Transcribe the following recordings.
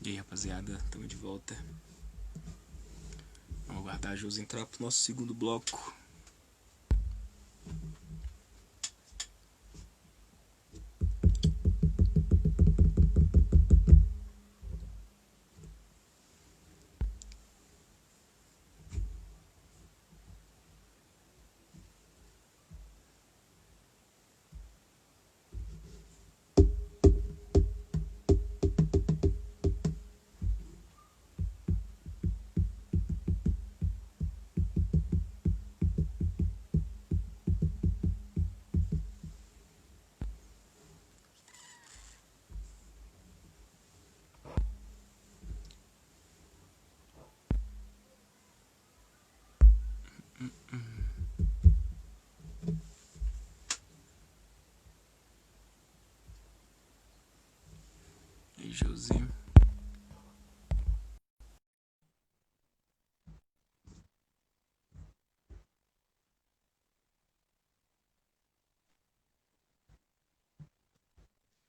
E aí, rapaziada, estamos de volta. Vamos aguardar a Josi entrar pro nosso segundo bloco. E aí, Josi.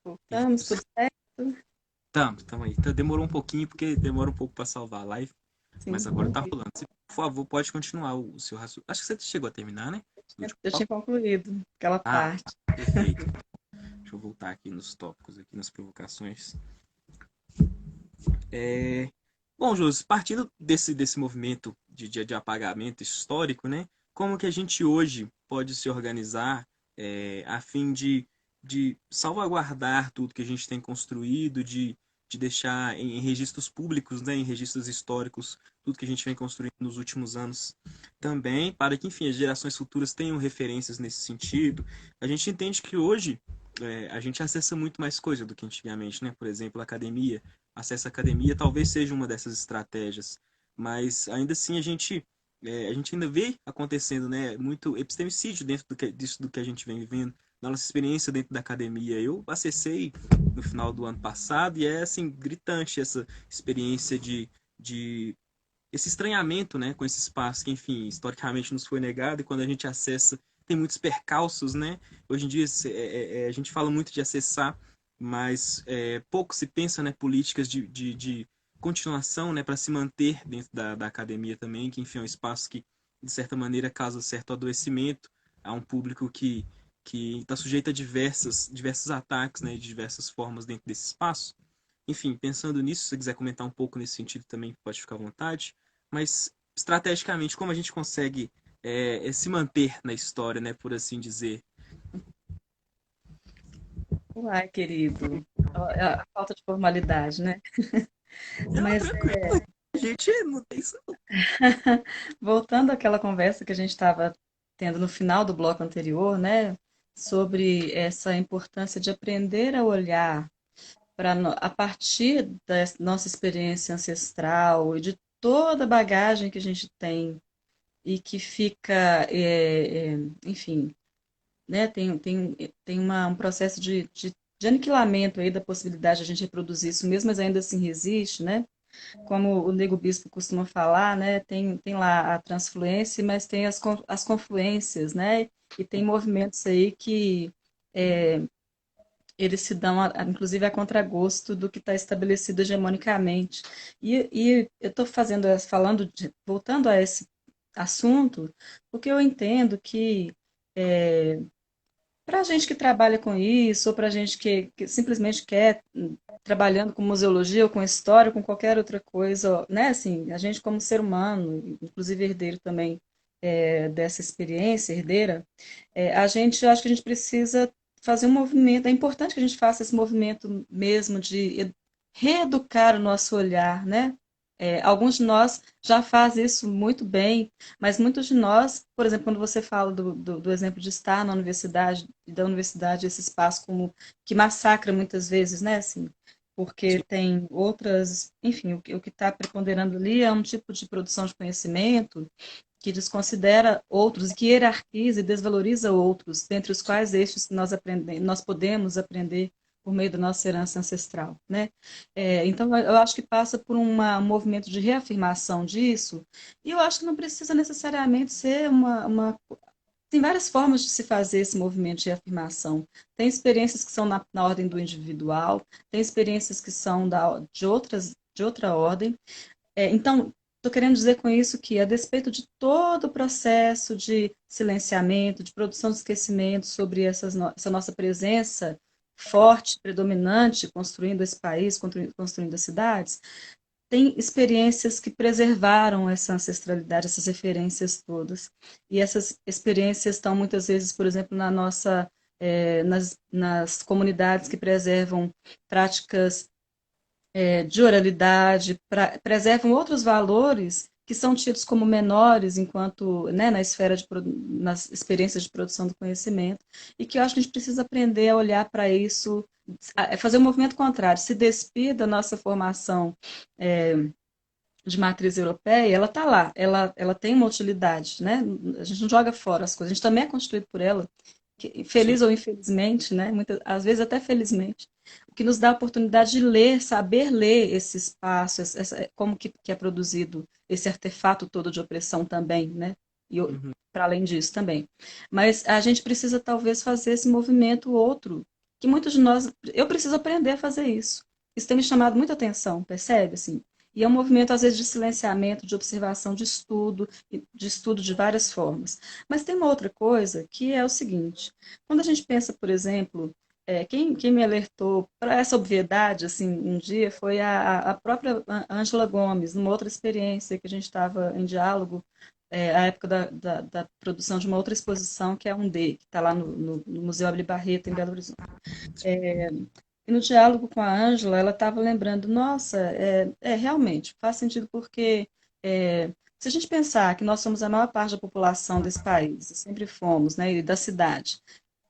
Voltamos, tudo certo? Tamo aí. Demorou um pouquinho, porque demora um pouco pra salvar a live. Mas Sim, agora tá rolando. Você, por favor, pode continuar o seu raciocínio. Acho que você chegou a terminar, né? No último eu tinha bloco? concluído aquela Ah, parte. perfeito. Deixa eu voltar aqui nos tópicos, aqui nas provocações. É... Bom, Josi, partindo desse movimento de apagamento histórico, né? Como que a gente hoje pode se organizar a fim de salvaguardar tudo que a gente tem construído, de deixar em registros públicos, né, em registros históricos, tudo que a gente vem construindo nos últimos anos também, para que, enfim, as gerações futuras tenham referências nesse sentido. A gente entende que hoje a gente acessa muito mais coisa do que antigamente, né? Por exemplo, a academia, acesso à academia talvez seja uma dessas estratégias, mas ainda assim a gente ainda vê acontecendo, né, muito epistemicídio dentro disso do que a gente vem vivendo, na nossa experiência dentro da academia. Eu acessei no final do ano passado e é assim gritante essa experiência de esse estranhamento, né, com esse espaço que, enfim, historicamente nos foi negado, e quando a gente acessa tem muitos percalços, né? Hoje em dia a gente fala muito de acessar, mas pouco se pensa, né, políticas de continuação, né, para se manter dentro da academia também, que, enfim, é um espaço que, de certa maneira, causa certo adoecimento a um público que está sujeito a diversos ataques, né, de diversas formas dentro desse espaço. Enfim, pensando nisso, se você quiser comentar um pouco nesse sentido também, pode ficar à vontade. Mas, estrategicamente, como a gente consegue se manter na história, né, por assim dizer? Uai, querido, a falta de formalidade, né? Não, Mas tranquilo, a gente não tem isso. voltando àquela conversa que a gente estava tendo no final do bloco anterior, né? Sobre essa importância de aprender a olhar para a partir da nossa experiência ancestral e de toda a bagagem que a gente tem e que fica, enfim, né, tem um processo de aniquilamento aí da possibilidade de a gente reproduzir isso mesmo, mas ainda assim resiste, né? Como o Nego Bispo costuma falar, né? Tem lá a transfluência, mas tem as confluências, né? E tem movimentos aí que eles se dão, inclusive, a contragosto do que está estabelecido hegemonicamente. E eu estou voltando a esse assunto, porque eu entendo que para a gente que trabalha com isso, ou para a gente que simplesmente quer, trabalhando com museologia, ou com história, ou com qualquer outra coisa, né? Assim, a gente como ser humano, inclusive herdeiro também dessa experiência, herdeira, eu acho que a gente precisa fazer um movimento, é importante que a gente faça esse movimento mesmo de reeducar o nosso olhar, né? Alguns de nós já fazem isso muito bem, mas muitos de nós, por exemplo, quando você fala do exemplo de estar na universidade, e da universidade, esse espaço como que massacra muitas vezes, né, assim, porque Sim, tem outras, enfim, o que está preponderando ali é um tipo de produção de conhecimento que desconsidera outros, que hierarquiza e desvaloriza outros, dentre os sim, quais estes nós podemos aprender por meio da nossa herança ancestral, né? Então, eu acho que passa por um movimento de reafirmação disso, e eu acho que não precisa necessariamente ser tem várias formas de se fazer esse movimento de afirmação. Tem experiências que são na ordem do individual, tem experiências que são de outras de outra ordem. Então, estou querendo dizer com isso que, a despeito de todo o processo de silenciamento, de produção de esquecimento sobre essa nossa presença forte, predominante, construindo esse país, construindo as cidades, tem experiências que preservaram essa ancestralidade, essas referências todas. E essas experiências estão muitas vezes, por exemplo, nas comunidades que preservam práticas de oralidade, preservam outros valores que são tidos como menores enquanto, né, nas experiências de produção do conhecimento, e que eu acho que a gente precisa aprender a olhar para isso, fazer um movimento contrário, se despir da nossa formação é, de matriz europeia, ela está lá, ela tem uma utilidade, né? A gente não joga fora as coisas, a gente também é constituído por ela, Sim. feliz ou infelizmente, né? Às vezes até felizmente, o que nos dá a oportunidade de ler, saber ler esse espaço, como que é produzido esse artefato todo de opressão também, né? E Uhum. para além disso também. Mas a gente precisa talvez fazer esse movimento outro, que muitos de nós, eu preciso aprender a fazer isso. Isso tem me chamado muita atenção, percebe? Assim, e é um movimento, às vezes, de silenciamento, de observação, de estudo de várias formas. Mas tem uma outra coisa que é o seguinte: quando a gente pensa, por exemplo, quem me alertou para essa obviedade, assim, um dia foi a própria Ângela Gomes, numa outra experiência que a gente estava em diálogo, à época da produção de uma outra exposição, que é um D, que está lá no Museu Abel Barreto, em Belo Horizonte. E no diálogo com a Ângela, ela estava lembrando, nossa, realmente, faz sentido porque se a gente pensar que nós somos a maior parte da população desse país, e sempre fomos, né, e da cidade,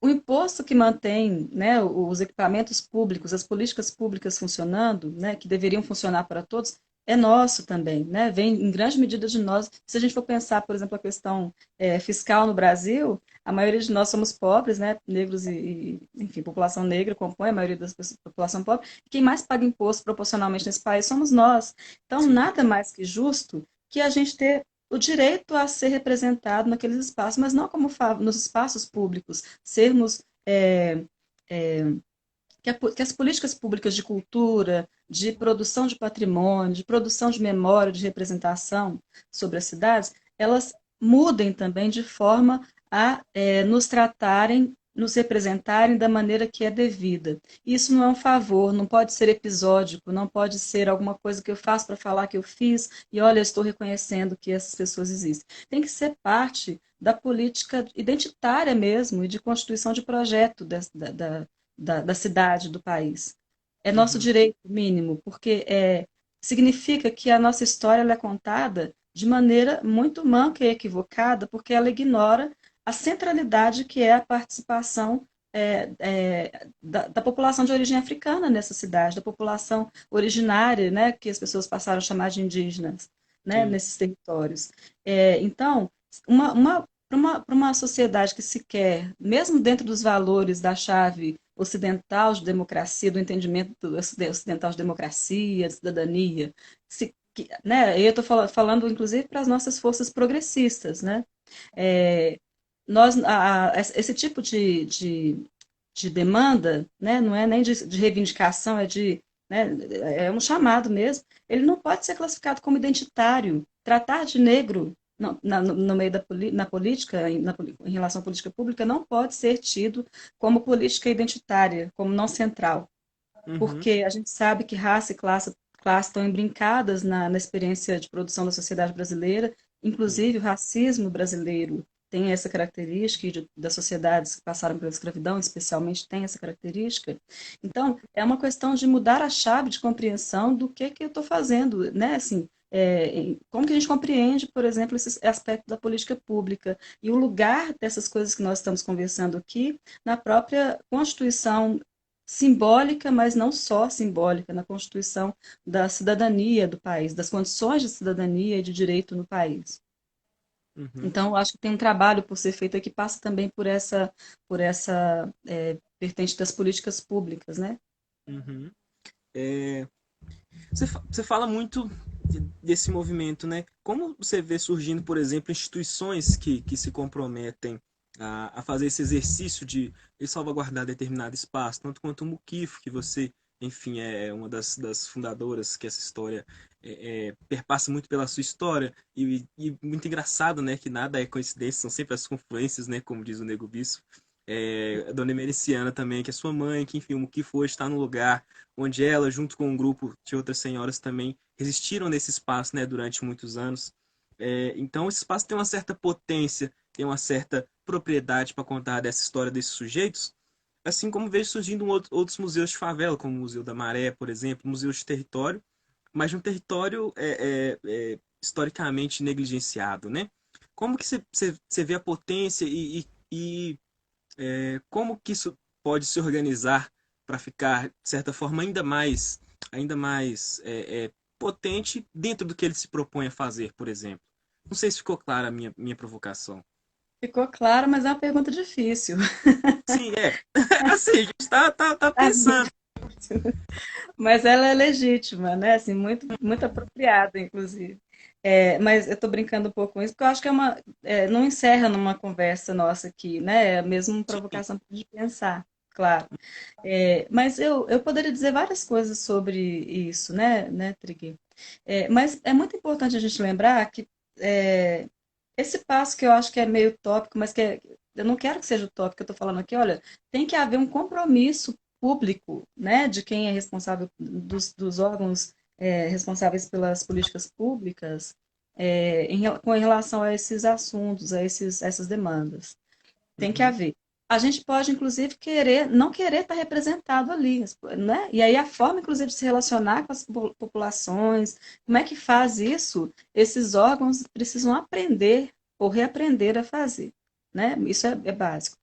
o imposto que mantém, né, os equipamentos públicos, as políticas públicas funcionando, né, que deveriam funcionar para todos, é nosso também, né, vem em grande medida de nós. Se a gente for pensar, por exemplo, a questão fiscal no Brasil, a maioria de nós somos pobres, né, negros enfim, população negra compõe a maioria da população pobre, e quem mais paga imposto proporcionalmente nesse país somos nós. Então, Sim. nada mais que justo que a gente ter o direito a ser representado naqueles espaços, mas não como nos espaços públicos, sermos que as políticas públicas de cultura, de produção de patrimônio, de produção de memória, de representação sobre as cidades, elas mudem também de forma a nos tratarem, nos representarem da maneira que é devida. Isso não é um favor, não pode ser episódico, não pode ser alguma coisa que eu faço para falar que eu fiz e olha, eu estou reconhecendo que essas pessoas existem. Tem que ser parte da política identitária mesmo e de constituição de projeto da cidade, do país. É nosso Uhum. direito mínimo, porque significa que a nossa história ela é contada de maneira muito manca e equivocada, porque ela ignora a centralidade que é a participação da população de origem africana nessa cidade, da população originária, né, que as pessoas passaram a chamar de indígenas, né, Sim. nesses territórios. Então, para uma sociedade que se quer, mesmo dentro dos valores da chave ocidental de democracia, do entendimento ocidental de democracia, de cidadania, né, eu estou falando, inclusive, para as nossas forças progressistas, né? É, esse tipo de demanda, né, não é nem de reivindicação, né, é um chamado mesmo, ele não pode ser classificado como identitário. Tratar de negro no meio na política, em relação à política pública, não pode ser tido como política identitária, como não central, Uhum. porque a gente sabe que raça e classe estão embrincadas na experiência de produção da sociedade brasileira, Sim. inclusive o racismo brasileiro tem essa característica, e das sociedades que passaram pela escravidão, especialmente, tem essa característica. Então, é uma questão de mudar a chave de compreensão do que eu estou fazendo, né? Assim, como que a gente compreende, por exemplo, esse aspecto da política pública e o lugar dessas coisas que nós estamos conversando aqui na própria Constituição simbólica, mas não só simbólica, na constituição da cidadania do país, das condições de cidadania e de direito no país. Uhum. Então, eu acho que tem um trabalho por ser feito aqui, que passa também por essa vertente das políticas públicas, né? Uhum. É, você fala muito desse movimento, né? Como você vê surgindo, por exemplo, instituições que se comprometem a fazer esse exercício de salvaguardar determinado espaço, tanto quanto o Muquifo, que você enfim, é uma das fundadoras que essa história perpassa muito pela sua história e muito engraçado, né, que nada é coincidência, são sempre as confluências, né, como diz o Nego Bispo. A Dona Emericiana também, que é sua mãe, que enfim, o que foi está no lugar onde ela, junto com um grupo de outras senhoras também, resistiram nesse espaço, né, durante muitos anos. Então esse espaço tem uma certa potência, tem uma certa propriedade para contar dessa história desses sujeitos, assim como vejo surgindo outros museus de favela, como o Museu da Maré, por exemplo, museus de território, mas de um território historicamente negligenciado, né? Como que você vê a potência e como que isso pode se organizar para ficar, de certa forma, ainda mais potente dentro do que ele se propõe a fazer, por exemplo? Não sei se ficou clara a minha provocação. Ficou claro, mas é uma pergunta difícil. Sim, assim, a gente tá Tá pensando. difícil. Mas ela é legítima, né? Assim, muito apropriada, inclusive. Mas eu estou brincando um pouco com isso, porque eu acho que não encerra numa conversa nossa aqui, né? É mesmo uma Sim, provocação para a gente pensar, claro. Mas eu poderia dizer várias coisas sobre isso, né, Trigger? Mas é muito importante a gente lembrar que é, esse passo que eu acho que é meio utópico, mas eu não quero que seja utópico, eu estou falando aqui, olha, tem que haver um compromisso público, né, de quem é responsável, dos órgãos responsáveis pelas políticas públicas, com relação a esses assuntos, essas demandas. Tem que uhum, haver. A gente pode, inclusive, não querer estar representado ali, né? E aí a forma, inclusive, de se relacionar com as populações, como é que faz isso? Esses órgãos precisam aprender ou reaprender a fazer, né? Isso é básico.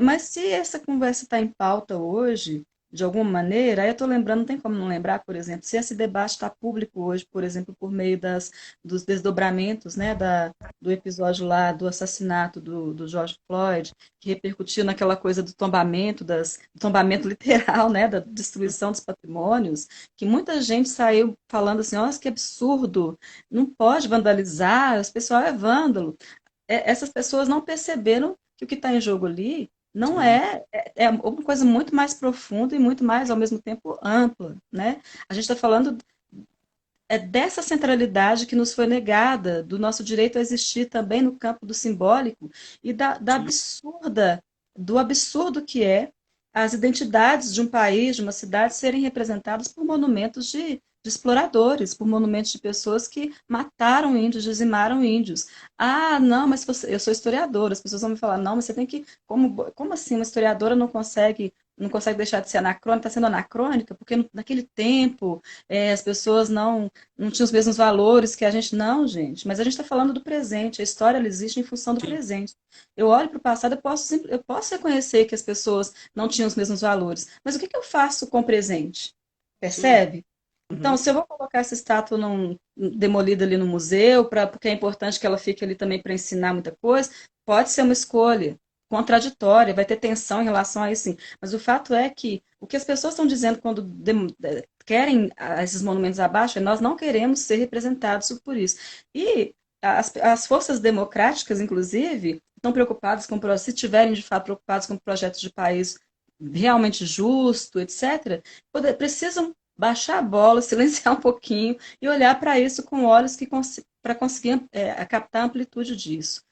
Mas se essa conversa está em pauta hoje, de alguma maneira, aí eu estou lembrando, não tem como não lembrar, por exemplo, se esse debate está público hoje, por exemplo, por meio dos desdobramentos, né, do episódio lá do assassinato do George Floyd, que repercutiu naquela coisa do tombamento literal, né, da destruição dos patrimônios, que muita gente saiu falando assim, nossa, que absurdo, não pode vandalizar, esse pessoal é vândalo. Essas pessoas não perceberam que o que está em jogo ali não sim, é uma coisa muito mais profunda e muito mais, ao mesmo tempo, ampla, né? A gente está falando dessa centralidade que nos foi negada, do nosso direito a existir também no campo do simbólico e sim, do absurdo que é as identidades de um país, de uma cidade, serem representadas por monumentos de exploradores, por monumentos de pessoas que mataram índios, dizimaram índios. Ah, não, mas eu sou historiadora, as pessoas vão me falar, não, mas você tem que, como assim uma historiadora não consegue deixar de ser anacrônica, está sendo anacrônica, porque naquele tempo as pessoas não tinha os mesmos valores que a gente. Não, gente, mas a gente está falando do presente. A história ela existe em função do sim, presente. Eu olho para o passado, eu posso reconhecer que as pessoas não tinham os mesmos valores, mas o que eu faço com o presente? sim. Percebe? Então, Uhum. se eu vou colocar essa estátua demolida ali no museu, porque é importante que ela fique ali também para ensinar muita coisa, pode ser uma escolha contraditória, vai ter tensão em relação a isso, sim. Mas o fato é que o que as pessoas estão dizendo quando querem esses monumentos abaixo é nós não queremos ser representados por isso. E as forças democráticas, inclusive, estão preocupadas se tiverem de fato preocupados com projetos de país realmente justo, etc., precisam baixar a bola, silenciar um pouquinho e olhar para isso com olhos para conseguir captar a amplitude disso.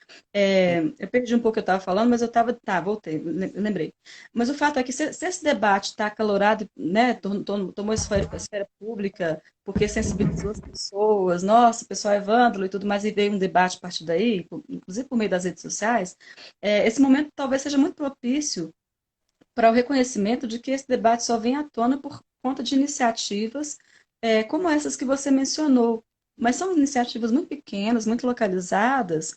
Eu perdi um pouco o que eu estava falando, mas eu estava. Tá, voltei, lembrei. Mas o fato é que se esse debate está acalorado, né, tomou a esfera pública, porque sensibilizou as pessoas, nossa, o pessoal é vândalo e tudo mais, e veio um debate a partir daí, inclusive por meio das redes sociais, esse momento talvez seja muito propício para o reconhecimento de que esse debate só vem à tona por conta de iniciativas como essas que você mencionou. Mas são iniciativas muito pequenas, muito localizadas,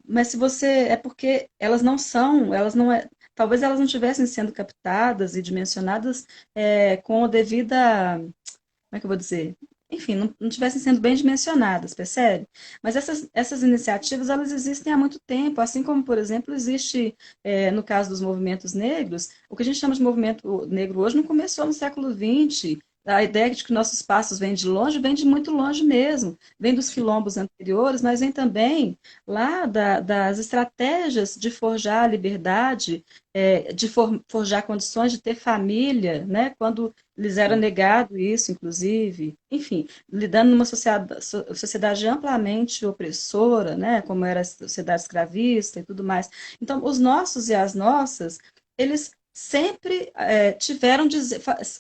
mas se você. É porque elas não talvez elas não estivessem sendo captadas e dimensionadas com a devida, como é que eu vou dizer? Enfim, não tivessem sendo bem dimensionadas, percebe? Mas essas iniciativas, elas existem há muito tempo, assim como, por exemplo, existe, no caso dos movimentos negros, o que a gente chama de movimento negro hoje não começou no século XX, A ideia de que nossos passos vêm de longe, vem de muito longe mesmo. Vem dos Sim, quilombos anteriores, mas vem também lá das estratégias de forjar a liberdade, de forjar condições de ter família, né? Quando lhes era sim. negado isso, inclusive. Enfim, lidando numa sociedade amplamente opressora, né? Como era a sociedade escravista e tudo mais. Então, os nossos e as nossas, eles sempre tiveram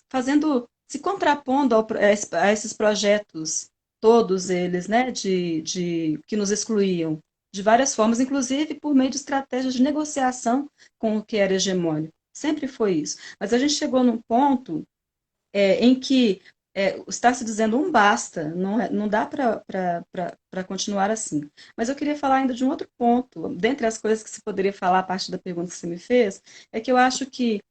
fazendo se contrapondo a esses projetos, todos eles, né, que nos excluíam, de várias formas, inclusive por meio de estratégias de negociação com o que era hegemônico. Sempre foi isso. Mas a gente chegou num ponto em que está se dizendo um basta, não dá para continuar assim. Mas eu queria falar ainda de um outro ponto, dentre as coisas que se poderia falar a partir da pergunta que você me fez, é que eu acho que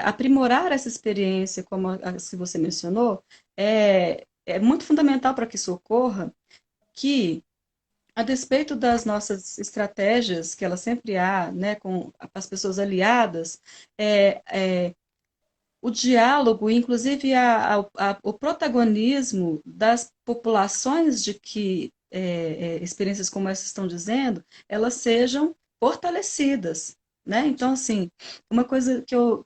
aprimorar essa experiência, como a que você mencionou, é muito fundamental para que isso ocorra, que a despeito das nossas estratégias, que ela sempre há, né, com as pessoas aliadas, é, é, o diálogo, inclusive o protagonismo das populações de que experiências como essas estão dizendo, elas sejam fortalecidas. Né? Então, assim, uma coisa que eu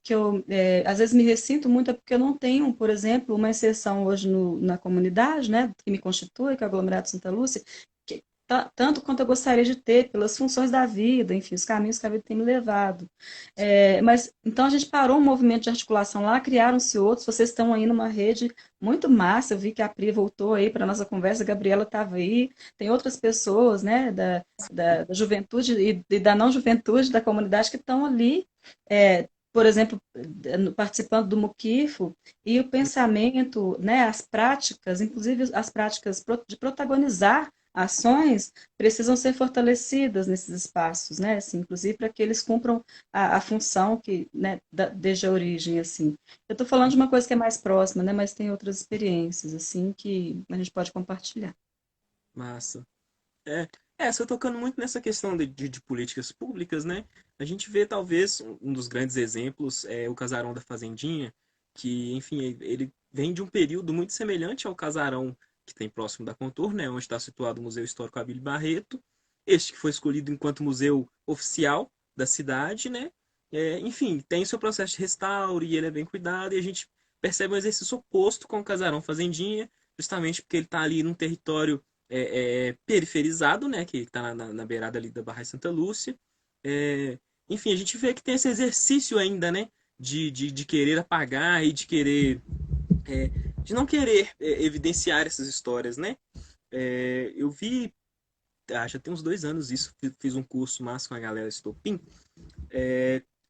às vezes me ressinto muito é porque eu não tenho, por exemplo, uma inserção hoje na comunidade, né, que me constitui, que é o aglomerado de Santa Lúcia, tanto quanto eu gostaria de ter, pelas funções da vida, enfim, os caminhos que a vida tem me levado. Mas então a gente parou um movimento de articulação lá, criaram-se outros, vocês estão aí numa rede muito massa, eu vi que a Pri voltou aí para a nossa conversa, a Gabriela estava aí, tem outras pessoas, né, da juventude e da não juventude da comunidade que estão ali, por exemplo, participando do Muquifo, e o pensamento, né, as práticas, inclusive as práticas de protagonizar ações, precisam ser fortalecidas nesses espaços, né, assim, inclusive para que eles cumpram a função que, né, desde a origem, assim. Eu estou falando de uma coisa que é mais próxima, né, mas tem outras experiências, assim, que a gente pode compartilhar. Massa. Você tocando muito nessa questão de políticas públicas, né? A gente vê talvez um dos grandes exemplos é o Casarão da Fazendinha, que, enfim, ele vem de um período muito semelhante ao casarão que tem próximo da Contorno, né? Onde está situado o Museu Histórico Abílio Barreto. Este que foi escolhido enquanto museu oficial da cidade, né? Enfim, tem o seu processo de restauro e ele é bem cuidado, e a gente percebe um exercício oposto com o Casarão Fazendinha, justamente porque ele está ali num território periferizado, né, que está na beirada ali da Barra de Santa Lúcia. É, enfim, a gente vê que tem esse exercício ainda, né, de querer apagar e de querer, é, de não querer evidenciar essas histórias, né. Eu vi, já tem uns 2 anos isso, fiz um curso massa com a galera Estopim.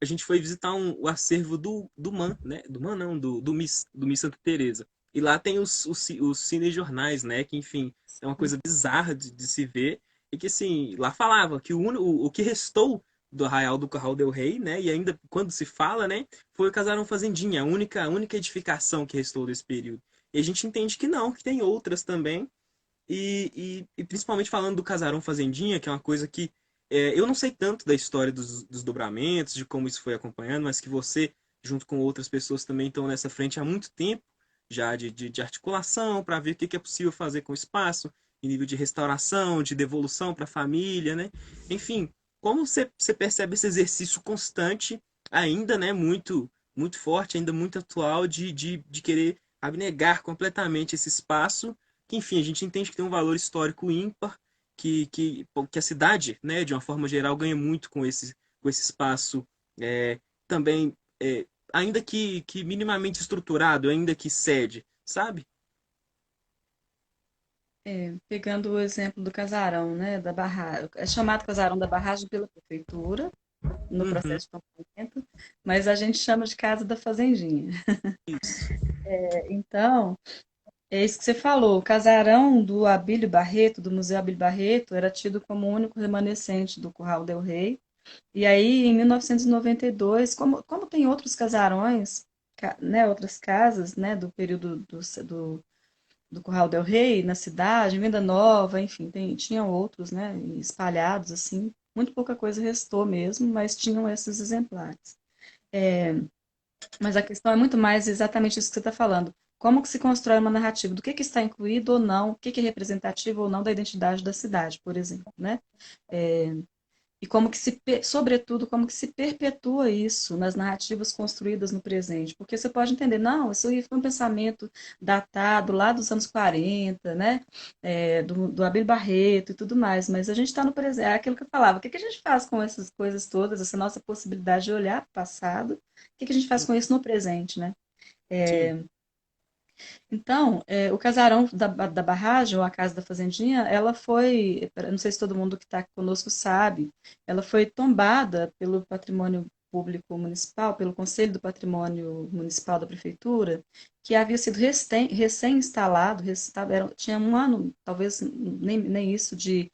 A gente foi visitar o acervo do MAN, né? Do MAN não, do Miss Santa Teresa. E lá tem os cinejornais, né? Que, enfim, é uma coisa bizarra de se ver. E que, assim, lá falava que o que restou do Arraial do Curral del Rei, né? E ainda quando se fala, né? Foi o Casarão Fazendinha, a única edificação que restou desse período. E a gente entende que não, que tem outras também. E principalmente falando do Casarão Fazendinha, que é uma coisa que eu não sei tanto da história dos desdobramentos, de como isso foi acompanhando, mas que você, junto com outras pessoas, também estão nessa frente há muito tempo, já de articulação, para ver o que é possível fazer com o espaço, em nível de restauração, de devolução para a família, né? Enfim, como você percebe esse exercício constante, ainda, né, muito, muito forte, ainda muito atual, de querer abnegar completamente esse espaço que, enfim, a gente entende que tem um valor histórico ímpar, que a cidade, né, de uma forma geral, ganha muito com esse espaço também, ainda que minimamente estruturado, ainda que sede, sabe? Pegando o exemplo do casarão, né, da barragem, é chamado casarão da barragem pela prefeitura, no Uhum, processo de tombamento, mas a gente chama de casa da fazendinha. isso. Então, é isso que você falou. O casarão do Abílio Barreto, do Museu Abílio Barreto, era tido como o único remanescente do Curral del Rei. E aí, em 1992, como tem outros casarões, né, outras casas, né, do período do Curral del Rei, na cidade, em Venda Nova, enfim, tinham outros, né, espalhados, assim. Muito pouca coisa restou mesmo, mas tinham esses exemplares. Mas a questão é muito mais exatamente isso que você está falando. como que se constrói uma narrativa, do que está incluído ou não, o que é representativo ou não da identidade da cidade, por exemplo, né? É, e como que sobretudo, como que se perpetua isso nas narrativas construídas no presente. Porque você pode entender, não, isso aí foi um pensamento datado lá dos anos 40, né? Do Abel Barreto e tudo mais, mas a gente está no presente, é aquilo que eu falava, o que a gente faz com essas coisas todas, essa nossa possibilidade de olhar para o passado, o que a gente faz com isso no presente, né? Sim. Então, o casarão da barragem, ou a casa da fazendinha, ela foi, não sei se todo mundo que está conosco sabe, ela foi tombada pelo Patrimônio Público Municipal, pelo Conselho do Patrimônio Municipal da Prefeitura, que havia sido recém-instalado, tinha um ano, talvez nem isso, de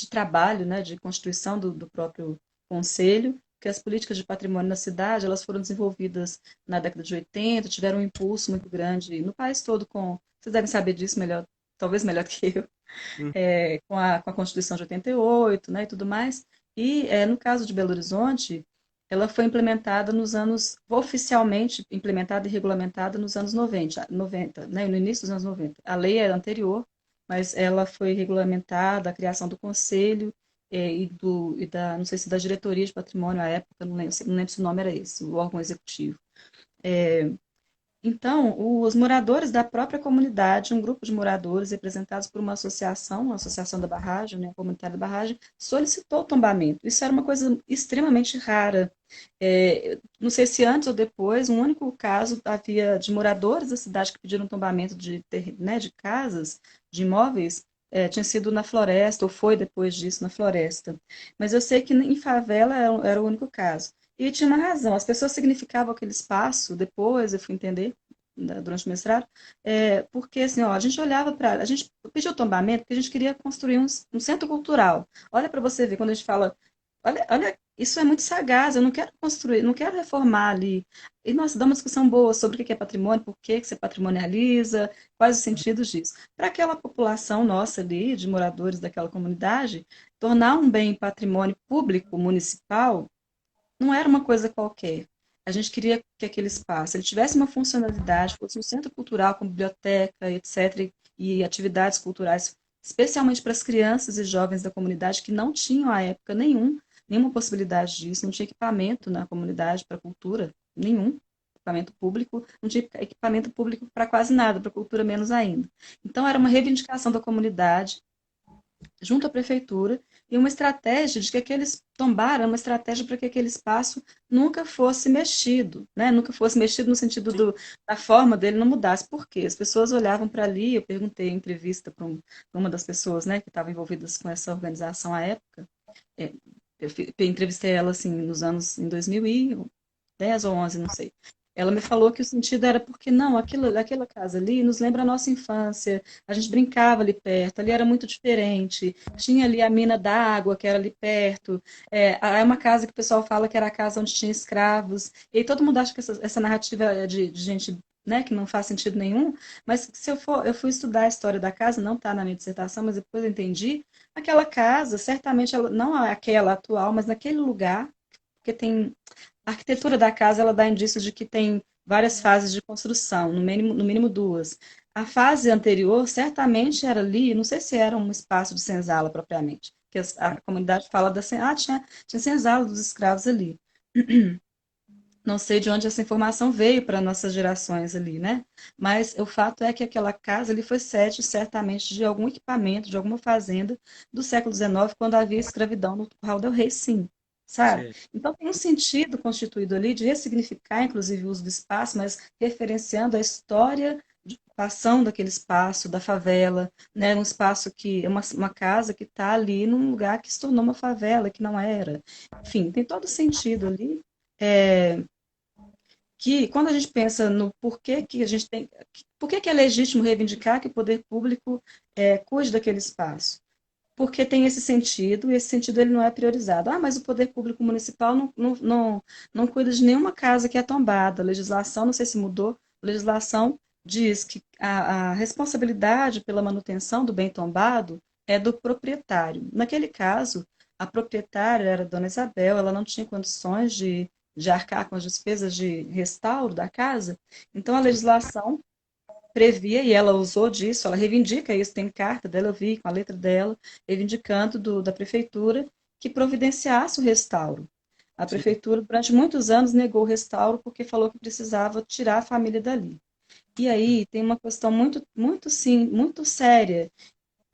trabalho, né, de constituição do próprio Conselho, que as políticas de patrimônio na cidade, elas foram desenvolvidas na década de 80, tiveram um impulso muito grande no país todo, vocês devem saber disso melhor, talvez melhor que eu, Hum. com a Constituição de 88, né, e tudo mais. E no caso de Belo Horizonte, ela foi implementada oficialmente implementada e regulamentada nos anos 90, né, no início dos anos 90. A lei era anterior, mas ela foi regulamentada, a criação do conselho não sei se da diretoria de patrimônio à época, não lembro se o nome era esse, o órgão executivo. Então, os moradores da própria comunidade, um grupo de moradores representados por uma associação da barragem, né, a comunitária da barragem, solicitou o tombamento. Isso era uma coisa extremamente rara. Não sei se antes ou depois, um único caso havia de moradores da cidade que pediram tombamento né, de casas, de imóveis, tinha sido na floresta, ou foi depois disso na floresta. Mas eu sei que em favela era o único caso. E tinha uma razão, as pessoas significavam aquele espaço, depois eu fui entender, durante o mestrado, porque assim, ó, a gente olhava para. A gente pediu tombamento porque a gente queria construir um centro cultural. Olha para você ver, quando a gente fala, olha, isso é muito sagaz, eu não quero construir, não quero reformar ali. E, nossa, dá uma discussão boa sobre o que é patrimônio, por que você patrimonializa, quais os sentidos disso. Para aquela população nossa ali, de moradores daquela comunidade, tornar um bem patrimônio público municipal não era uma coisa qualquer. A gente queria que aquele espaço ele tivesse uma funcionalidade, fosse um centro cultural com biblioteca, etc., e atividades culturais, especialmente para as crianças e jovens da comunidade que não tinham à época nenhuma possibilidade disso, não tinha equipamento na comunidade para cultura, nenhum equipamento público, não tinha equipamento público para quase nada, para cultura menos ainda. Então era uma reivindicação da comunidade junto à prefeitura, e uma estratégia de que aqueles tombaram, uma estratégia para que aquele espaço nunca fosse mexido, né? Nunca fosse mexido no sentido Sim. da forma dele não mudasse. Por quê? As pessoas olhavam para ali, eu perguntei em entrevista para uma das pessoas, né, que estava envolvidas com essa organização à época, é, eu entrevistei ela assim em 2010 ou 11, não sei. Ela me falou que o sentido era porque não, aquela casa ali nos lembra a nossa infância, a gente brincava ali perto, ali era muito diferente, tinha ali a mina d'água que era ali perto, é uma casa que o pessoal fala que era a casa onde tinha escravos, e aí todo mundo acha que essa narrativa é de gente, né, que não faz sentido nenhum, mas se eu fui estudar a história da casa, não está na minha dissertação, mas depois eu entendi, aquela casa, certamente, não aquela atual, mas naquele lugar, porque tem a arquitetura da casa ela dá indícios de que tem várias fases de construção, no mínimo duas. A fase anterior certamente era ali, não sei se era um espaço de senzala propriamente, que a comunidade fala tinha senzala dos escravos ali. Não sei de onde essa informação veio para nossas gerações ali, né? Mas o fato é que aquela casa ali foi sede certamente de algum equipamento, de alguma fazenda do século XIX, quando havia escravidão no Curral del Rei, sim, sabe? Certo. Então tem um sentido constituído ali de ressignificar, inclusive, o uso do espaço, mas referenciando a história de ocupação daquele espaço, da favela, né? Um espaço que é uma casa que está ali num lugar que se tornou uma favela, que não era. Enfim, tem todo sentido ali. É, que quando a gente pensa no porquê que a gente tem, por que é legítimo reivindicar que o poder público cuide daquele espaço? Porque tem esse sentido, e esse sentido ele não é priorizado. Ah, mas o poder público municipal não cuida de nenhuma casa que é tombada. A legislação, não sei se mudou, a legislação diz que a responsabilidade pela manutenção do bem tombado é do proprietário. Naquele caso, a proprietária era a Dona Isabel, ela não tinha condições de arcar com as despesas de restauro da casa, então a Sim. legislação previa, e ela usou disso, ela reivindica isso, tem carta dela, eu vi com a letra dela, reivindicando da prefeitura que providenciasse o restauro. A sim, prefeitura, durante muitos anos, negou o restauro porque falou que precisava tirar a família dali. E aí tem uma questão muito, muito, sim, muito séria,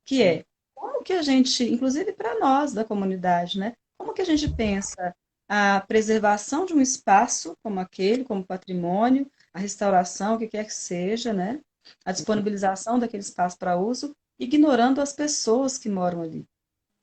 que sim, é como que a gente, inclusive para nós da comunidade, né? Como que a gente pensa a preservação de um espaço como aquele, como patrimônio, a restauração, o que quer que seja, né? A disponibilização daquele espaço para uso, ignorando as pessoas que moram ali.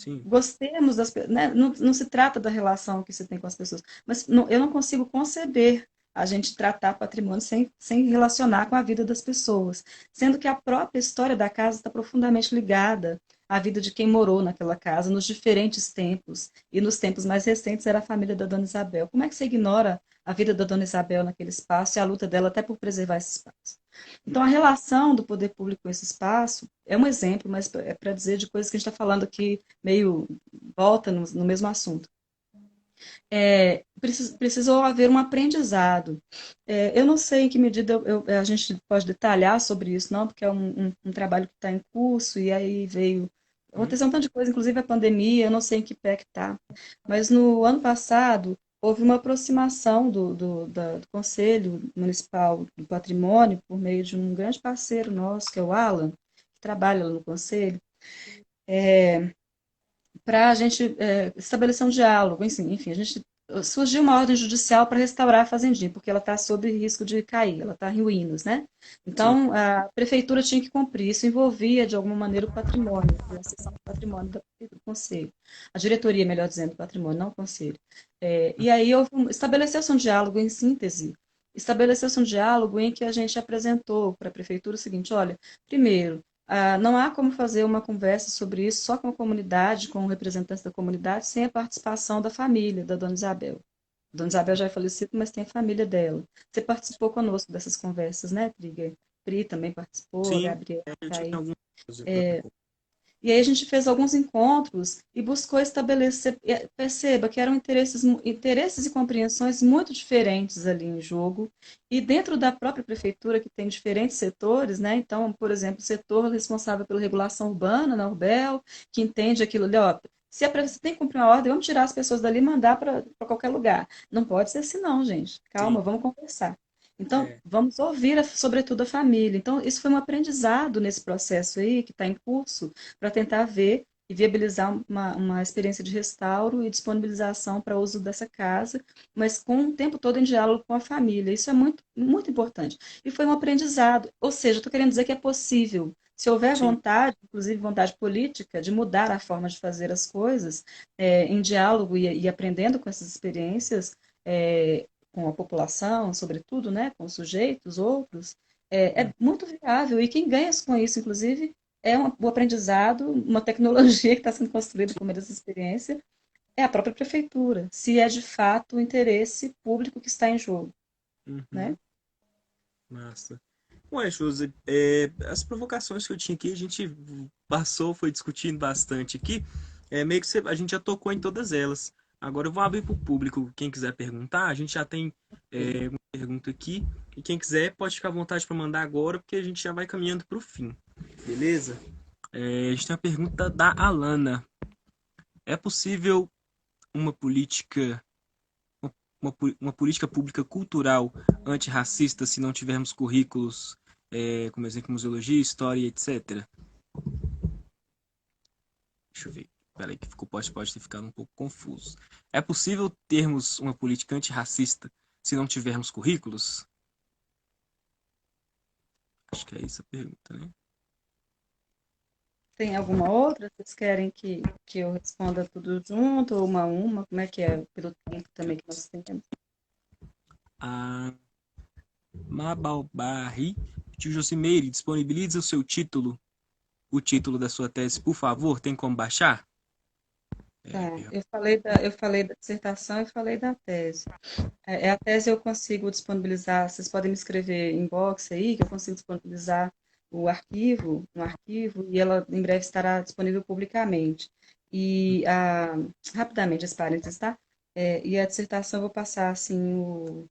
sim, Gostemos das pessoas, né? Não, não se trata da relação que você tem com as pessoas, mas eu não consigo conceber a gente tratar patrimônio sem relacionar com a vida das pessoas, sendo que a própria história da casa está profundamente ligada à vida de quem morou naquela casa nos diferentes tempos, e nos tempos mais recentes era a família da Dona Isabel. Como é que você ignora a vida da Dona Isabel naquele espaço e a luta dela até por preservar esse espaço? Então, a relação do poder público com esse espaço é um exemplo, mas é para dizer de coisas que a gente está falando aqui, meio volta no mesmo assunto. Precisou haver um aprendizado. Eu não sei em que medida a gente pode detalhar sobre isso, não, porque é um trabalho que está em curso, e aí veio. uhum, Aconteceu um tanto de coisa, inclusive a pandemia, eu não sei em que pé que está. Mas no ano passado, houve uma aproximação do Conselho Municipal do Patrimônio, por meio de um grande parceiro nosso, que é o Alan, que trabalha lá no Conselho, para a gente estabelecer um diálogo, enfim, a gente surgiu uma ordem judicial para restaurar a fazendinha, porque ela está sob risco de cair, ela está em ruínas, né? sim, Então, a prefeitura tinha que cumprir, isso envolvia, de alguma maneira, o patrimônio, a seção do patrimônio do conselho, a diretoria, melhor dizendo, do patrimônio, não o conselho. E aí estabeleceu-se um diálogo em síntese, estabeleceu-se um diálogo em que a gente apresentou para a prefeitura o seguinte, olha, primeiro, não há como fazer uma conversa sobre isso só com a comunidade, com representantes da comunidade, sem a participação da família da Dona Isabel. A Dona Isabel já é falecida, mas tem a família dela. Você participou conosco dessas conversas, né, Trigger? Pri também participou, a sim. Gabriela Eu está tinha aí. alguns. E aí a gente fez alguns encontros e buscou estabelecer, perceba que eram interesses e compreensões muito diferentes ali em jogo, e dentro da própria prefeitura, que tem diferentes setores, né? Então, por exemplo, o setor responsável pela regulação urbana, na Urbel, que entende aquilo ali, ó, se a prefeitura tem que cumprir uma ordem, vamos tirar as pessoas dali e mandar para qualquer lugar. Não pode ser assim, não, gente. Sim, Calma, vamos conversar. Então, é, vamos ouvir, sobretudo, a família. Então, isso foi um aprendizado nesse processo aí, que está em curso, para tentar ver e viabilizar uma experiência de restauro e disponibilização para uso dessa casa, mas com o tempo todo em diálogo com a família. Isso é muito, muito importante. E foi um aprendizado. Ou seja, estou querendo dizer que é possível, se houver sim, vontade, inclusive vontade política, de mudar a forma de fazer as coisas, em diálogo e aprendendo com essas experiências, com a população, sobretudo, né, com os sujeitos, outros, é muito viável. E quem ganha com isso, inclusive, o aprendizado, uma tecnologia que está sendo construída por meio dessa experiência, é a própria prefeitura, se é de fato o interesse público que está em jogo, né? uhum, massa. Ué, Josi, as provocações que eu tinha aqui, a gente passou, foi discutindo bastante aqui. Meio que a gente já tocou em todas elas. Agora eu vou abrir para o público, quem quiser perguntar. A gente já tem uma pergunta aqui. E quem quiser pode ficar à vontade para mandar agora, porque a gente já vai caminhando para o fim. Beleza? A gente tem uma pergunta da Alana. É possível uma política, uma política pública cultural antirracista se não tivermos currículos, como exemplo, museologia, história, etc? Deixa eu ver. Peraí, que pode ter ficado um pouco confuso. É possível termos uma política antirracista se não tivermos currículos? Acho que é isso a pergunta, né? Tem alguma outra? Vocês querem que eu responda tudo junto, ou uma a uma? Como é que é, pelo tempo também que nós temos? A Mabalbarri, tio Josimeire, disponibiliza o título da sua tese, por favor, tem como baixar? Tá, É, eu falei da dissertação e falei da tese. A tese eu consigo disponibilizar, vocês podem me escrever inbox aí, que eu consigo disponibilizar um arquivo, e ela em breve estará disponível publicamente. E rapidamente, esse parênteses, tá? E a dissertação eu vou passar assim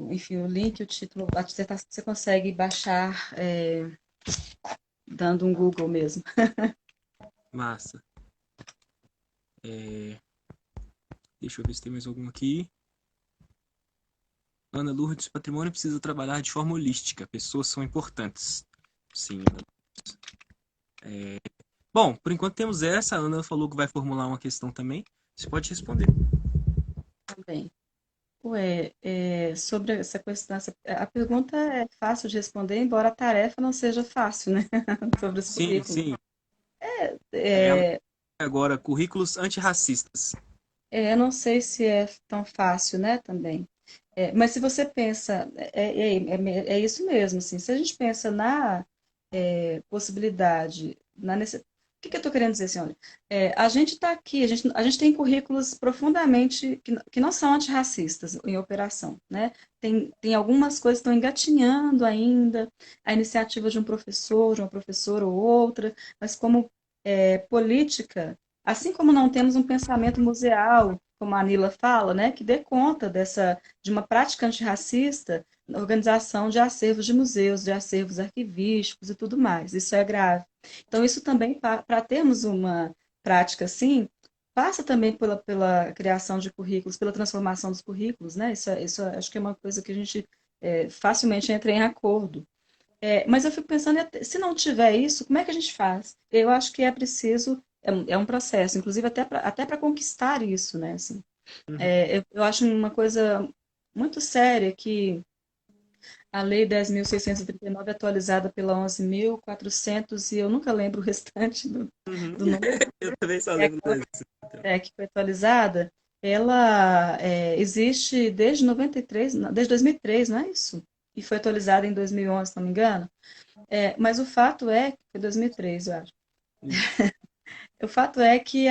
enfim, o link, o título, a dissertação você consegue baixar dando um Google mesmo. Massa. É, deixa eu ver se tem mais algum aqui. Ana Lourdes, patrimônio precisa trabalhar de forma holística. Pessoas são importantes. Sim, Ana. Bom, por enquanto temos essa. A Ana falou que vai formular uma questão também. Você pode responder. Também. Sobre essa questão, a pergunta é fácil de responder, embora a tarefa não seja fácil, né? Sobre os Sim, currículos. sim. Ela É, agora currículos antirracistas. eu não sei se é tão fácil, né, também. Mas se você pensa, é isso mesmo, assim, se a gente pensa na possibilidade, o que que eu estou querendo dizer assim, olha, a gente está aqui, a gente tem currículos profundamente, que não são antirracistas em operação, né? Tem algumas coisas que estão engatinhando ainda, a iniciativa de um professor, de uma professora ou outra, mas como política, assim como não temos um pensamento museal, como a Anila fala, né, que dê conta de uma prática antirracista na organização de acervos de museus, de acervos arquivísticos e tudo mais. Isso é grave. Então, isso também, para termos uma prática assim, passa também pela criação de currículos, pela transformação dos currículos, né? Acho que é uma coisa que a gente facilmente entra em acordo. Mas eu fico pensando, se não tiver isso, como é que a gente faz? Eu acho que é preciso, é um processo, inclusive até para conquistar isso, né? Assim, Uhum. eu acho uma coisa muito séria que a Lei 10.639 é atualizada pela 11.400 e eu nunca lembro o restante Uhum. do número, Eu também só é lembro aquela disso. Então. que foi atualizada, ela existe desde 93, desde 2003, não é isso? E foi atualizada em 2011, se não me engano. Mas o fato é, foi 2003, eu acho. Isso. O fato é que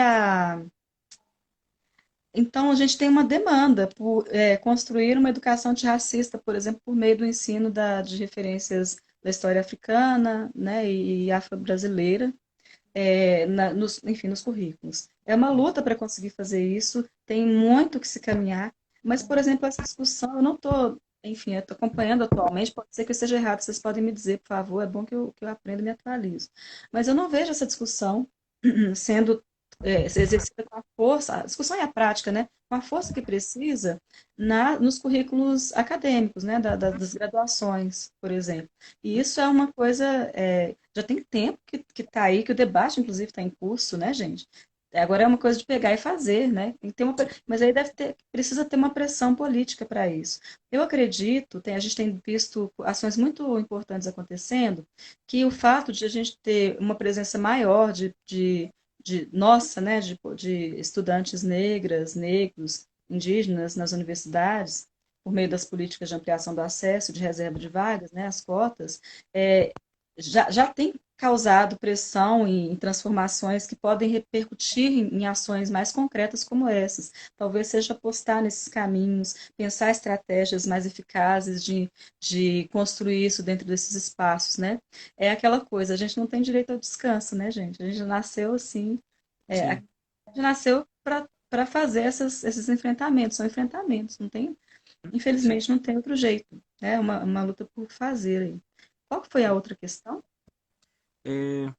então, a gente tem uma demanda por construir uma educação antirracista, por exemplo, por meio do ensino de referências da história africana, né, e afro-brasileira, enfim, nos currículos. É uma luta para conseguir fazer isso, tem muito que se caminhar, mas, por exemplo, essa discussão, eu não estou, enfim, eu estou acompanhando atualmente, pode ser que eu esteja errado, vocês podem me dizer, por favor, é bom que eu aprenda e me atualizo. Mas eu não vejo essa discussão sendo exercida com a força, a discussão e a prática, né? Com a força que precisa nos currículos acadêmicos, né? Das graduações, por exemplo. E isso é uma coisa, já tem tempo que está aí, que o debate, inclusive, está em curso, né, gente? Agora é uma coisa de pegar e fazer, né? Tem que ter mas aí precisa ter uma pressão política para isso. Eu acredito, a gente tem visto ações muito importantes acontecendo, que o fato de a gente ter uma presença maior nossa, né, de estudantes negras, negros, indígenas nas universidades, por meio das políticas de ampliação do acesso, de reserva de vagas, né, as cotas, é, já tem causado pressão em transformações que podem repercutir em ações mais concretas como essas. Talvez seja apostar nesses caminhos, pensar estratégias mais eficazes de construir isso dentro desses espaços, né? É aquela coisa, a gente não tem direito ao descanso, né, gente? A gente nasceu assim, a Sim. gente nasceu para fazer esses enfrentamentos, são enfrentamentos, não tem, Sim. infelizmente não tem outro jeito, é uma luta por fazer aí. Qual que foi a outra questão? É,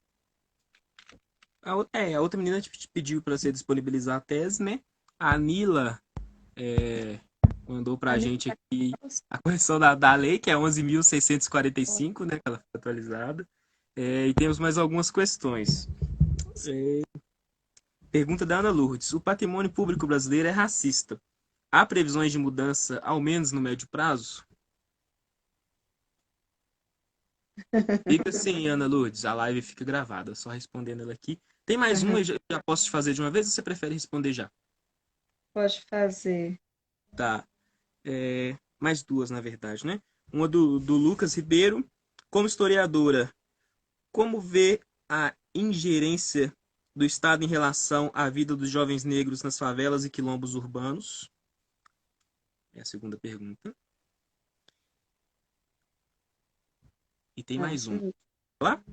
a outra menina te pediu para você disponibilizar a tese, né? A Nila mandou pra A minha gente aqui a correção da lei, que é 11.645, né? Que ela foi atualizada. E temos mais algumas questões. Pergunta da Ana Lourdes. O patrimônio público brasileiro é racista. Há previsões de mudança, ao menos no médio prazo? Fica sim, Ana Lourdes. A live fica gravada. Só respondendo ela aqui. Tem mais Aham, uma, já posso te fazer de uma vez ou você prefere responder já? pode fazer. Tá. Mais duas, na verdade, né? Uma do Lucas Ribeiro. Como historiadora, como vê a ingerência do Estado em relação à vida dos jovens negros nas favelas e quilombos urbanos? É a segunda pergunta. E tem Ah, mais deixa uma. eu ver. Lá?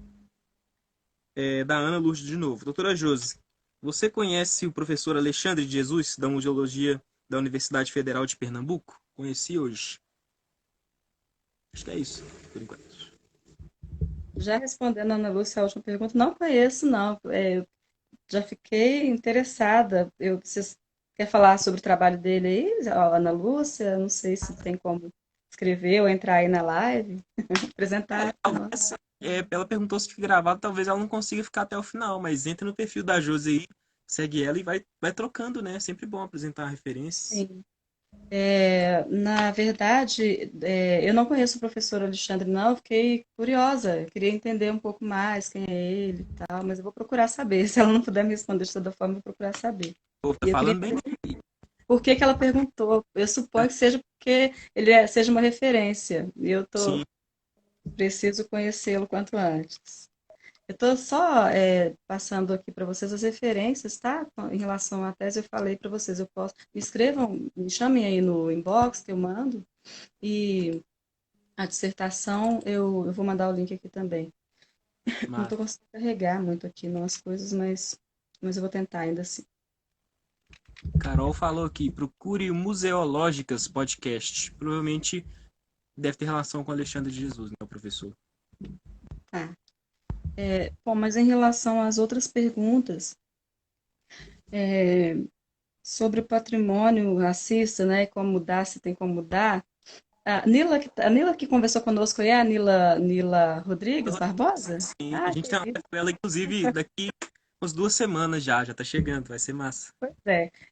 Da Ana Lourdes de novo. Doutora Josi, você conhece o professor Alexandre de Jesus, da Museologia da Universidade Federal de Pernambuco? Conheci hoje. Acho que é isso, por enquanto. Já respondendo a Ana Lúcia a última pergunta, não conheço, não. Eu já fiquei interessada. Vocês quer falar sobre o trabalho dele aí, ó, Ana Lúcia? Não sei se tem como escrever ou entrar aí na live, É, apresentar para nós. talvez, ela perguntou se fica gravado, talvez ela não consiga ficar até o final, mas entra no perfil da Josi aí, segue ela e vai trocando, né? É sempre bom apresentar referências. Sim. Na verdade, eu não conheço o professor Alexandre, não. Eu fiquei curiosa, queria entender um pouco mais quem é ele e tal, mas eu vou procurar saber. Se ela não puder me responder de toda forma, eu vou procurar saber. Pô, tá E eu queria falando bem entender dele. por que que ela perguntou. Eu suponho que seja porque seja uma referência, e eu Sim, preciso conhecê-lo quanto antes. Eu estou só passando aqui para vocês as referências, tá? Em relação à tese, eu falei para vocês, eu posso. Me escrevam, me chamem aí no inbox que eu mando. E a dissertação, eu vou mandar o link aqui também. Não mas estou conseguindo carregar muito aqui nas coisas, mas eu vou tentar ainda assim. Carol falou aqui, procure o Museológicas Podcast. Provavelmente deve ter relação com Alexandre de Jesus, né, o professor? Tá. Bom, mas em relação às outras perguntas, é, sobre o patrimônio racista, né, como mudar, se tem como mudar, a Nila que conversou conosco aí é a Nila Rodrigues Barbosa? Sim, a Ah, gente tem uma live com ela, inclusive, daqui umas 2 semanas já tá chegando, vai ser massa.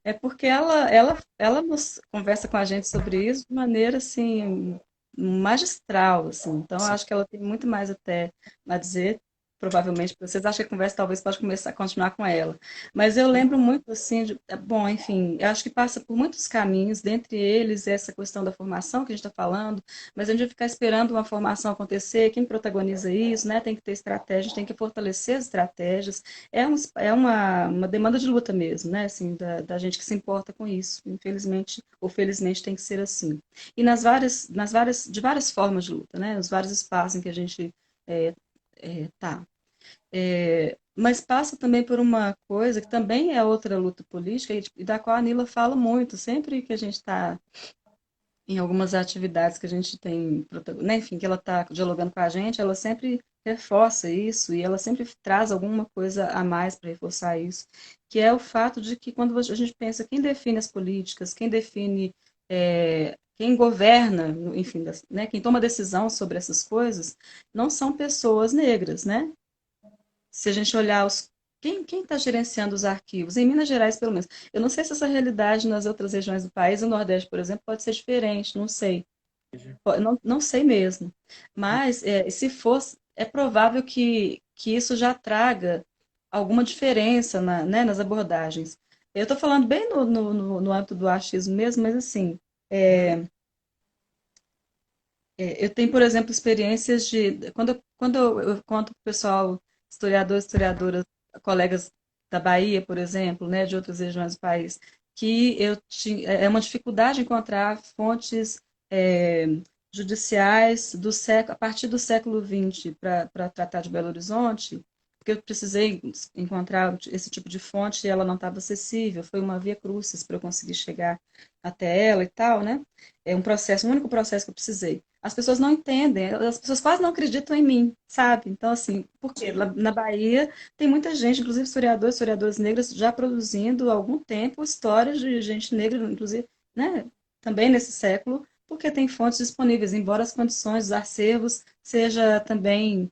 é porque ela nos conversa com a gente sobre isso de maneira assim magistral, assim. Então, eu Sim. acho que ela tem muito mais até a dizer, provavelmente. Vocês acham que a conversa talvez pode começar a continuar com ela? Mas eu lembro muito assim, bom, enfim, eu acho que passa por muitos caminhos, dentre eles essa questão da formação que a gente está falando. Mas a gente vai ficar esperando uma formação acontecer. Quem protagoniza isso, né? Tem que ter estratégias, tem que fortalecer as estratégias. Uma demanda de luta mesmo, né? Assim, da gente que se importa com isso. Infelizmente, ou felizmente, tem que ser assim. E de várias formas de luta, né? Os vários espaços em que a gente é, tá. Mas passa também por uma coisa que também é outra luta política e da qual a Nila fala muito, sempre que a gente está em algumas atividades que a gente tem, né, enfim, que ela está dialogando com a gente, ela sempre reforça isso e ela sempre traz alguma coisa a mais para reforçar isso, que é o fato de que quando a gente pensa quem define as políticas, quem define, quem governa, enfim, né, quem toma decisão sobre essas coisas, não são pessoas negras, né? Se a gente olhar quem está gerenciando os arquivos, em Minas Gerais, pelo menos. Eu não sei se essa realidade nas outras regiões do país, no Nordeste, por exemplo, pode ser diferente, não sei. Não sei mesmo. Mas, se fosse, é provável que isso já traga alguma diferença né, nas abordagens. Eu estou falando bem no âmbito do achismo mesmo, mas assim, eu tenho, por exemplo, experiências de. Quando eu conto para o pessoal, historiadoras, colegas da Bahia, por exemplo, né, de outras regiões do país, que eu tinha, é uma dificuldade encontrar fontes é, judiciais a partir do século XX para tratar de Belo Horizonte, porque eu precisei encontrar esse tipo de fonte e ela não estava acessível. Foi uma via crucis para eu conseguir chegar até ela e tal, né? É um único processo que eu precisei. As pessoas não entendem, as pessoas quase não acreditam em mim, sabe? Então, assim, porque Sim. na Bahia tem muita gente, inclusive historiadoras negras, já produzindo há algum tempo histórias de gente negra, inclusive, né, também nesse século, porque tem fontes disponíveis, embora as condições dos acervos seja também,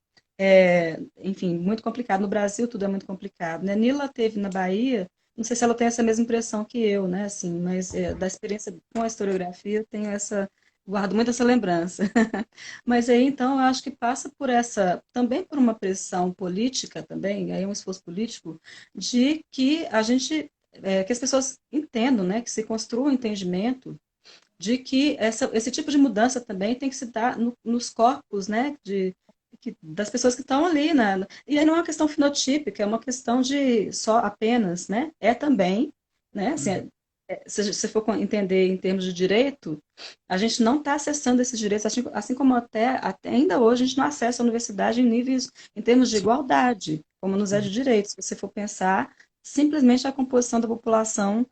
enfim, muito complicado. No Brasil tudo é muito complicado, né? Nila teve na Bahia, não sei se ela tem essa mesma impressão que eu, né, assim, mas da experiência com a historiografia, eu tenho guardo muito essa lembrança. Mas aí, então, eu acho que passa por também por uma pressão política também, aí é um esforço político, de que que as pessoas entendam, né, que se construa um entendimento de que esse tipo de mudança também tem que se dar nos corpos, né, das pessoas que estão ali, né? E aí não é uma questão fenotípica, é uma questão de só apenas, né? É também, né? Assim, Uhum. se você for entender em termos de direito, a gente não está acessando esses direitos, assim como até ainda hoje a gente não acessa a universidade em níveis, em termos de Sim. igualdade, como nos é Uhum. de direitos. Se você for pensar, simplesmente a composição da população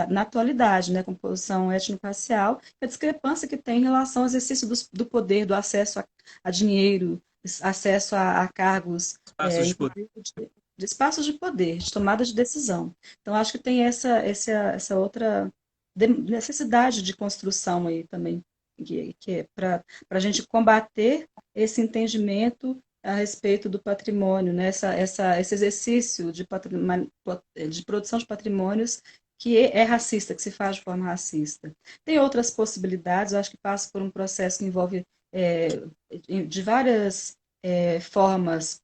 na atualidade, né, composição étnico-racial, a discrepância que tem em relação ao exercício do poder, do acesso a dinheiro, acesso a cargos, Espaços de poder. inclusive de espaços de poder, de tomada de decisão. Então, acho que tem essa outra necessidade de construção aí também, que é para a gente combater esse entendimento a respeito do patrimônio, né? Esse exercício de produção de patrimônios que é racista, que se faz de forma racista. Tem outras possibilidades, eu acho que passa por um processo que envolve de várias formas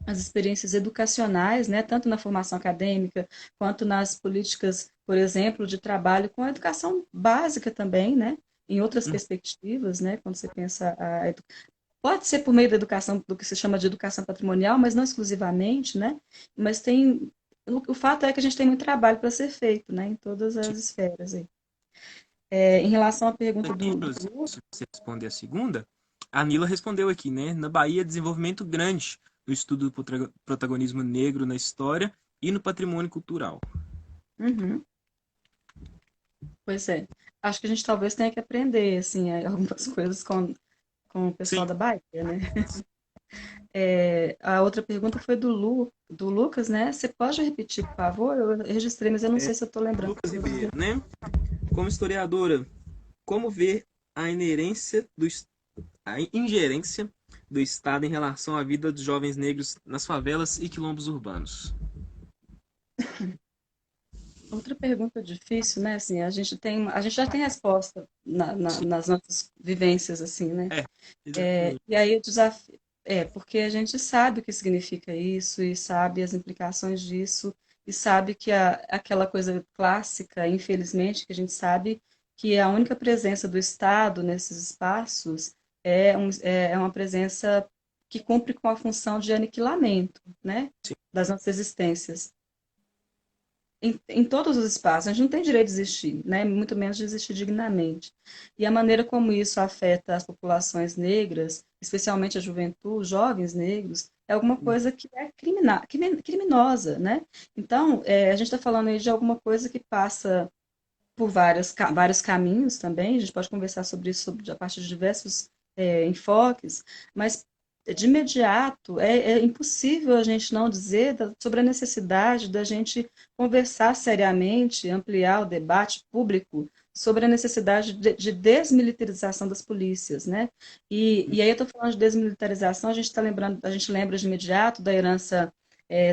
as experiências educacionais, né, tanto na formação acadêmica quanto nas políticas, por exemplo, de trabalho com a educação básica também, né, em outras perspectivas, né, quando você pensa pode ser por meio da educação, do que se chama de educação patrimonial, mas não exclusivamente, né, mas tem o fato é que a gente tem muito trabalho para ser feito, né, em todas as esferas aí. Em relação à pergunta Aqui, do Josi, se você responder a segunda, a Nila respondeu aqui, né? Na Bahia, desenvolvimento grande no estudo do protagonismo negro na história e no patrimônio cultural. Uhum. Pois é. Acho que a gente talvez tenha que aprender, assim, algumas coisas com o pessoal Sim, da Bahia, né? A outra pergunta foi do Lucas, né? Você pode repetir, por favor? Eu registrei, mas eu não sei se eu estou lembrando. Lucas Ribeiro, né? Como historiadora, como ver a inerência a ingerência do Estado em relação à vida dos jovens negros nas favelas e quilombos urbanos? Outra pergunta difícil, né? Assim, a gente já tem resposta nas nossas vivências, assim, né? É, exatamente. E aí o desafio porque a gente sabe o que significa isso e sabe as implicações disso e sabe que aquela coisa clássica, infelizmente, que a gente sabe que a única presença do Estado nesses espaços é uma presença que cumpre com a função de aniquilamento, né, Sim, das nossas existências em todos os espaços. A gente não tem direito de existir, né? Muito menos de existir dignamente. E a maneira como isso afeta as populações negras, especialmente a juventude, os jovens negros, é alguma coisa que é criminosa, né? Então, a gente está falando aí de alguma coisa que passa por vários caminhos também, a gente pode conversar sobre isso a partir de diversos enfoques, mas de imediato é impossível a gente não dizer sobre a necessidade da gente conversar seriamente, ampliar o debate público sobre a necessidade de desmilitarização das polícias, né? E aí eu estou falando de desmilitarização, a gente está lembrando, a gente lembra de imediato da herança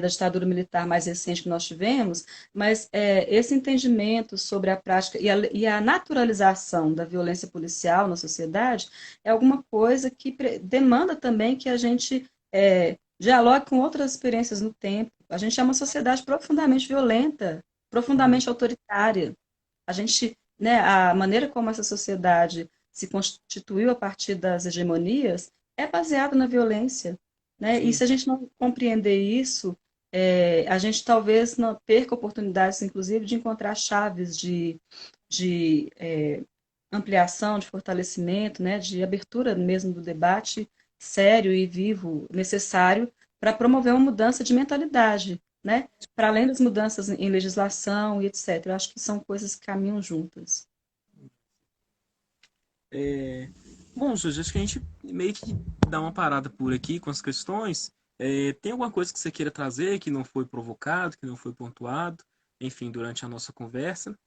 da ditadura militar mais recente que nós tivemos, mas esse entendimento sobre a prática e a naturalização da violência policial na sociedade é alguma coisa que demanda também que a gente dialogue com outras experiências no tempo. A gente é uma sociedade profundamente violenta, profundamente autoritária. A gente, né, a maneira como essa sociedade se constituiu a partir das hegemonias é baseada na violência, né? E sim. se a gente não compreender isso, a gente talvez não perca oportunidades, inclusive, de encontrar chaves de ampliação, de fortalecimento, né, de abertura mesmo do debate sério e vivo necessário para promover uma mudança de mentalidade, né, para além das mudanças em legislação e etc. Eu acho que são coisas que caminham juntas. É, bom, Suzy, acho que a gente meio que dá uma parada por aqui com as questões. Tem alguma coisa que você queira trazer que não foi provocado, que não foi pontuado, enfim, durante a nossa conversa?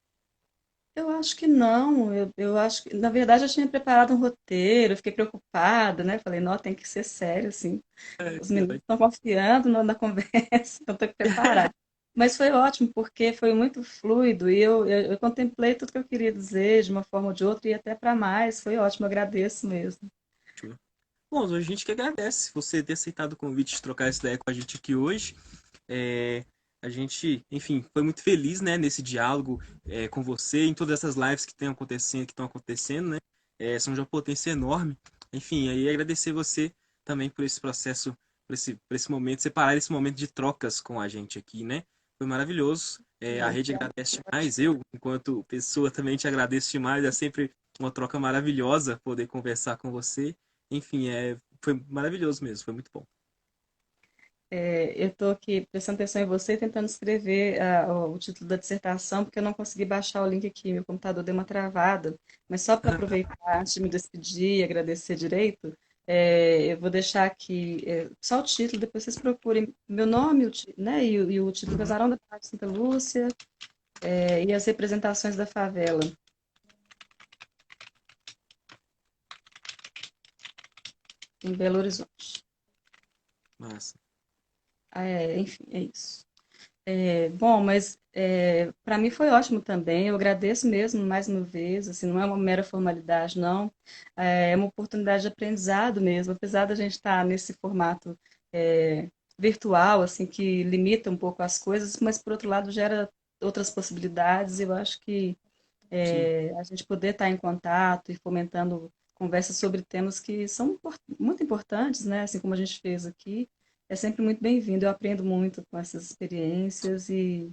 Eu acho que não, eu acho que, na verdade, eu tinha preparado um roteiro, eu fiquei preocupada, né? Falei, não, tem que ser sério, assim. É, Os meninos estão confiando na conversa, então tem que preparar. Mas foi ótimo, porque foi muito fluido e eu contemplei tudo que eu queria dizer de uma forma ou de outra e até para mais. Foi ótimo, eu agradeço mesmo. ótimo. Bom, a gente que agradece você ter aceitado o convite de trocar essa ideia com a gente aqui hoje. É, a gente, enfim, foi muito feliz, né, nesse diálogo com você, em todas essas lives que estão acontecendo, né? São de uma potência enorme. Enfim, aí agradecer você também por esse processo, por esse momento, separar esse momento de trocas com a gente aqui, né? Foi maravilhoso. A rede agradece demais. Eu, enquanto pessoa, também te agradeço demais. É sempre uma troca maravilhosa poder conversar com você. Enfim, foi maravilhoso mesmo, foi muito bom. Eu estou aqui prestando atenção em você, tentando escrever o título da dissertação, porque eu não consegui baixar o link aqui, meu computador deu uma travada. Mas só para aproveitar, antes de me despedir e agradecer direito, eu vou deixar aqui só o título, depois vocês procurem meu nome, né, e o título Uhum. Casarão da Paz de Santa Lúcia, e as representações da favela em Belo Horizonte. Massa. Enfim, é isso. Bom, mas para mim foi ótimo também. Eu agradeço mesmo mais uma vez. Assim, não é uma mera formalidade, não. É uma oportunidade de aprendizado mesmo, apesar da gente estar nesse formato é, virtual, assim, que limita um pouco as coisas, mas por outro lado gera outras possibilidades. Eu acho que Sim, a gente poder estar em contato e fomentando conversas sobre temas que são muito importantes, né? Assim como a gente fez aqui, é sempre muito bem-vindo. Eu aprendo muito com essas experiências e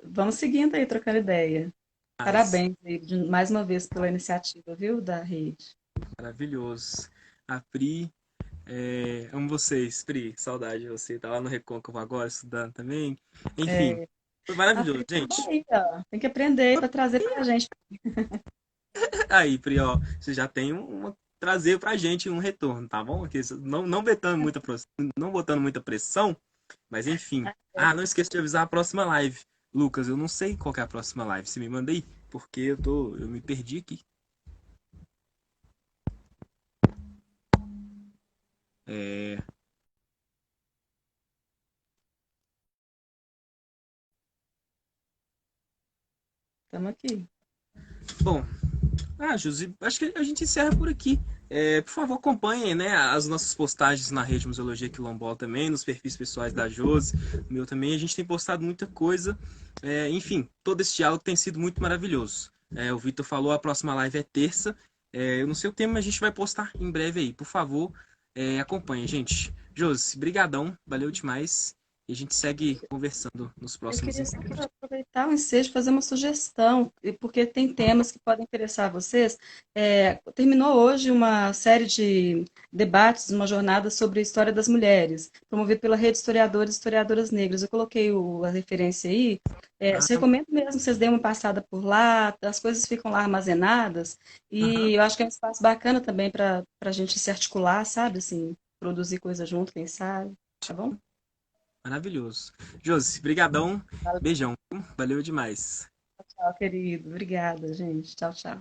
vamos seguindo aí, trocando ideia. mas Parabéns aí, mais uma vez pela iniciativa, viu, da rede. maravilhoso. A Pri, amo vocês, Pri. Saudade de você. Tá lá no Recôncavo agora estudando também. Enfim, É, foi a maravilhoso, Pri tá gente. aí, ó. Tem que aprender para trazer para a gente. Aí, Pri, ó, você já tem trazer pra gente um retorno, tá bom? Aqui, não botando muita pressão, mas enfim. Ah, não esqueça de avisar a próxima live. Lucas, eu não sei qual que é a próxima live. Você me manda aí? Porque eu me perdi aqui. É, Estamos aqui. bom, Josi, acho que a gente encerra por aqui. Por favor, acompanhem, né, as nossas postagens na rede Museologia Quilombola também, nos perfis pessoais da Josi, o meu também. A gente tem postado muita coisa. Enfim, todo esse diálogo tem sido muito maravilhoso. O Vitor falou, a próxima live é terça. Eu não sei o tema, mas a gente vai postar em breve aí. Por favor, acompanhem, gente. Josi, brigadão, valeu demais. E a gente segue conversando nos Eu próximos queria só encontros. aproveitar o ensejo e fazer uma sugestão, porque tem temas que podem interessar a vocês. Terminou hoje uma série de debates, uma jornada sobre a história das mulheres, promovida pela Rede Historiadores e Historiadoras Negras. Eu coloquei a referência aí. Ah, Recomendo mesmo que vocês deem uma passada por lá, as coisas ficam lá armazenadas, aham. e eu acho que é um espaço bacana também para a gente se articular, sabe? Assim, produzir coisa junto, quem sabe. Tá bom? Maravilhoso. Josi, brigadão. Beijão. Valeu demais. Tchau, querido. Obrigada, gente. Tchau, tchau.